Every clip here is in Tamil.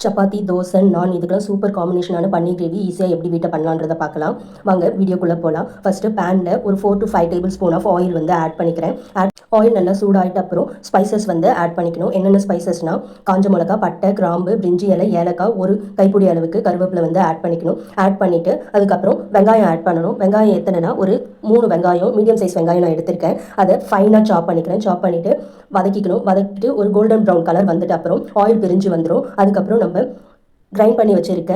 சப்பாத்தி, தோசை, நான் இதுக்கெல்லாம் சூப்பர் காம்பினேஷனான பன்னீர் கிரேவி ஈஸியாக எப்படி வீட்டை பண்ணலான்றதை பார்க்கலாம். வாங்க வீடியோக்குள்ளே போகலாம். ஃபஸ்ட்டு பேனில் ஒரு 4 to 5 tablespoon of oil வந்து ஆட் பண்ணிக்கிறேன். ஆயில் நல்லா சூடாகிட்ட அப்புறம் ஸ்பைசஸ் வந்து ஆட் பண்ணிக்கணும். என்னென்ன ஸ்பைசஸ்னால் காஞ்ச மிளகா, பட்டை, கிராம்பு, பிரிஞ்சி இலை, ஏலக்காய், ஒரு கைப்பிடி அளவுக்கு கருவேப்பிலை வந்து ஆட் பண்ணிக்கணும். ஆட் பண்ணிவிட்டு அதுக்கப்புறம் வெங்காயம் ஆட் பண்ணணும். வெங்காயம் எத்தனைனா ஒரு 3 வெங்காயம், மீடியம் சைஸ் வெங்காயம் நான் எடுத்திருக்கேன். அதை ஃபைனாக சாப் பண்ணிக்கிறேன். சாப் பண்ணிவிட்டு வதக்கிட்டு ஒரு கோல்டன் ப்ரௌன் கலர் வந்துட்டு அப்புறம் ஆயில் பிரிஞ்சு வந்துடும். அதுக்கப்புறம் நம்ம கிரைண்ட் பண்ணி வச்சுருக்க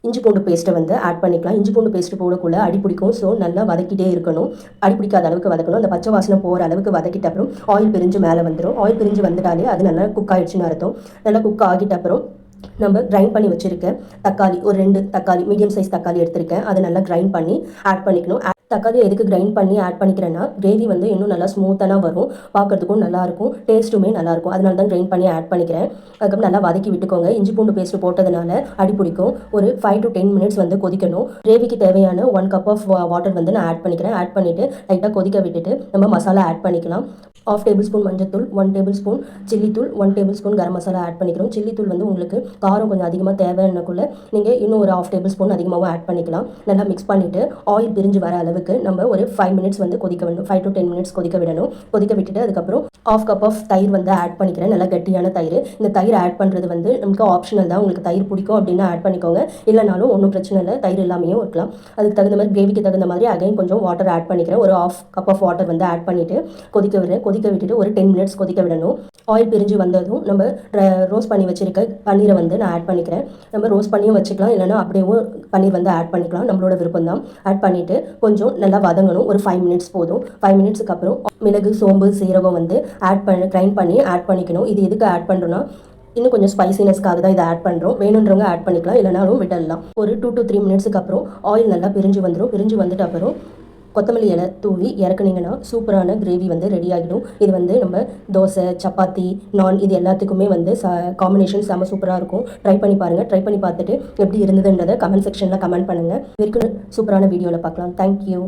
இஞ்சி பூண்டு பேஸ்ட்டை வந்து ஆட் பண்ணிக்கலாம். இஞ்சி பூண்டு பேஸ்ட்டு போடக்குள்ள அடி பிடிக்கும். ஸோ நல்லா வதக்கிட்டே இருக்கணும். அடி பிடிக்காத அளவுக்கு வதக்கணும். அந்த பச்சை வாசனை போகிற அளவுக்கு வதக்கிட்ட அப்புறம் ஆயில் பிரிஞ்சு மேலே வந்துடும். ஆயில் பிரிஞ்சு வந்துட்டாலே அது நல்லா குக் ஆகிடுச்சுன்னு அர்த்தம். நல்லா குக் ஆகிட்ட அப்புறம் நம்ம கிரைண்ட் பண்ணி வச்சுருக்க தக்காளி, ஒரு 2 தக்காளி, மீடியம் சைஸ் தக்காளி எடுத்திருக்கேன். அதை நல்லா கிரைண்ட் பண்ணி ஆட் பண்ணிக்கணும். தக்காளியை எதுக்கு கிரைண்ட் பண்ணி ஆட் பண்ணிக்கிறேன்னா கிரேவி வந்து இன்னும் நல்லா ஸ்மூத்தான வரும், பார்க்குறதுக்கும் நல்லாயிருக்கும், டேஸ்ட்டுமே நல்லாயிருக்கும். அதனால தான் கிரைண்ட் பண்ணி ஆட் பண்ணிக்கிறேன். அதுக்கப்புறம் நல்லா வதக்கி விட்டுக்கோங்க. இஞ்சி பூண்டு பேஸ்ட்டு போட்டதுனால அடி பிடிக்கும். ஒரு 5 to 10 மினிட்ஸ் வந்து கொதிக்கணும். கிரேவிக்கு தேவையான 1 cup ஆஃப் வாட்டர் வந்து நான் ஆட் பண்ணிக்கிறேன். ஆட் பண்ணிவிட்டு லைட்டாக கொதிக்க விட்டுட்டு நம்ம மசாலா ஆட் பண்ணிக்கலாம். 1/2 டேபிள் ஸ்பூன் மஞ்சத்தூள், 1 table spoon சில்லித்தூள், 1 table spoon garam masala add பண்ணிக்கிறோம். சில்லித்தூள் வந்து உங்களுக்கு காரம் கொஞ்சம் அதிகமாக தேவைன்னக்குள்ள நீங்கள் இன்னும் ஒரு 1/2 டேபிள் ஸ்பூன் அதிகமாகவும் ஆட் பண்ணிக்கலாம். நல்லா மிக்ஸ் பண்ணிவிட்டு ஆயில் பிரிஞ்சு வர அளவுக்கு நம்ம ஒரு 5 மினிட்ஸ் வந்து கொதிக்க விடணும். 5 to 10 மினிட்ஸ் கொதிக்க விடணும். கொதிக்க விட்டுட்டு அதுக்கப்புறம் 1/2 cup ஆஃப் தயிர் வந்து ஆட் பண்ணிக்கிறேன். நல்லா கெட்டியான தயிர். இந்த தயிர் ஆட் பண்ணுறது வந்து நமக்கு ஆப்ஷனல் தான். உங்களுக்கு தயிர் பிடிக்கும் அப்படின்னா ஆட் பண்ணிக்கோங்க. இல்லைனாலும் ஒன்றும் பிரச்சனை இல்லை, தயிர் இல்லாமையும் இருக்கலாம். அதுக்கு தகுந்த மாதிரி கிரேவிக்கு தகுந்த மாதிரி அகைன் கொஞ்சம் வாட்டர் ஆட் பண்ணிக்கிறேன். ஒரு 1/2 cup ஆஃப் வாட்டர் வந்து ஆட் பண்ணிவிட்டு கொதிக்க விடுறேன். கொதிக்க விட்டுட்டு ஒரு 10 மினிட்ஸ் கொதிக்க விடணும். ஆயில் பிரிஞ்சு வந்ததும் நம்ம ரோஸ்ட் பண்ணி வச்சிருக்க பன்னீரை வந்து நான் ஆட் பண்ணிக்கிறேன். நம்ம ரோஸ்ட் பண்ணியும் வச்சுக்கலாம், இல்லைனா அப்படியேவும் பன்னீர் வந்து ஆட் பண்ணிக்கலாம், நம்மளோட விருப்பம் தான். ஆட் பண்ணிவிட்டு கொஞ்சம் நல்லா வதங்கணும். ஒரு 5 மினிட்ஸ் போதும். 5 மினிட்ஸ்க்கு அப்புறம் மிளகு, சோம்பு, சீரகம் வந்து கிரைண்ட் பண்ணி ஆட் பண்ணிக்கணும். இது எதுக்கு ஆட் பண்ணுறோன்னா இன்னும் கொஞ்சம் ஸ்பைசினஸ்க்காக தான் இதை ஆட் பண்ணுறோம். வேணுன்றவங்க ஆட் பண்ணிக்கலாம், இல்லைனாலும் விடலாம். ஒரு 2 to 3 மினிட்ஸுக்கு அப்புறம் ஆயில் நல்லா பிரிஞ்சு வந்துடும். பிரிஞ்சு வந்துட்டு அப்புறம் கொத்தமல்லி இலை தூவி இறக்குனீங்கன்னா சூப்பரான கிரேவி வந்து ரெடி ஆகிடும். இது வந்து நம்ம தோசை, சப்பாத்தி, நான் இது எல்லாத்துக்குமே வந்து காம்பினேஷன் செம்ம சூப்பராக இருக்கும். ட்ரை பண்ணி பாருங்கள். ட்ரை பண்ணி பார்த்துட்டு எப்படி இருந்ததுன்றதை கமெண்ட் செக்ஷனில் கமெண்ட் பண்ணுங்கள். வரைக்கும் சூப்பரான வீடியோவில் பார்க்கலாம். தேங்க்யூ.